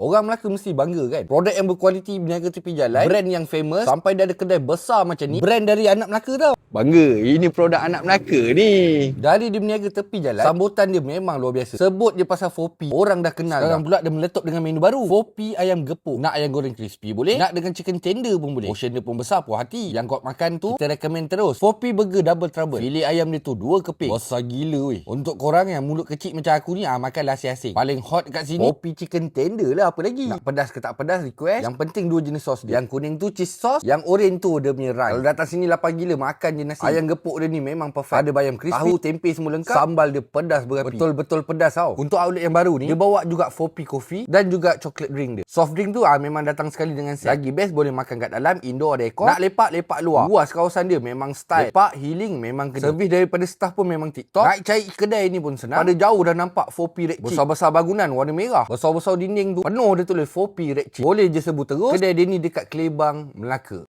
Orang Melaka mesti bangga kan. Produk yang berkualiti berniaga tepi jalan, brand yang famous, sampai dia ada kedai besar macam ni. Brand dari anak Melaka tau. Bangga, ini produk anak Melaka ni. Dari dia berniaga tepi jalan, sambutan dia memang luar biasa. Sebut je pasal 4P, orang dah kenal. Sekarang pula dia meletup dengan menu baru, 4P ayam gepuk. Nak ayam goreng crispy boleh, nak dengan chicken tender pun boleh. Portion dia pun besar, puas hati. Yang kau makan tu, kita recommend terus. 4P burger double trouble. Filet ayam dia tu 2 keping. Besar gila weh. Untuk korang yang mulut kecil macam aku ni, makan nasi asing. Paling hot kat sini, 4P chicken tender lah, apa lagi. Nak pedas ke tak pedas, request. Yang penting 2 jenis sos dia. Yang kuning tu cheese sauce, yang orange tu dia punya rice. Kalau datang sini lapar gila, makan je nasi. Ayam gepuk dia ni memang perfect. Ada bayam crispy, tahu, tempe semua lengkap. Sambal dia pedas berapi. Betul-betul pedas tau. Untuk outlet yang baru ni, dia bawa juga 4P coffee dan juga chocolate drink dia. Soft drink tu memang datang sekali dengan set. Lagi best, boleh makan kat dalam, indoor ada aircon. Nak lepak luar. Luas kawasan dia memang style. Lepak, healing memang kena. Servis daripada staff pun memang TikTok. Nak cari kedai ni pun senang. Pada jauh dah nampak 4P Red Chip. Besar-besar bangunan warna merah. Besar-besar dinding tu penuh dia tulis 4P Red Chip. Boleh je sebut terus. Kedai dia ni dekat Klebang, Melaka.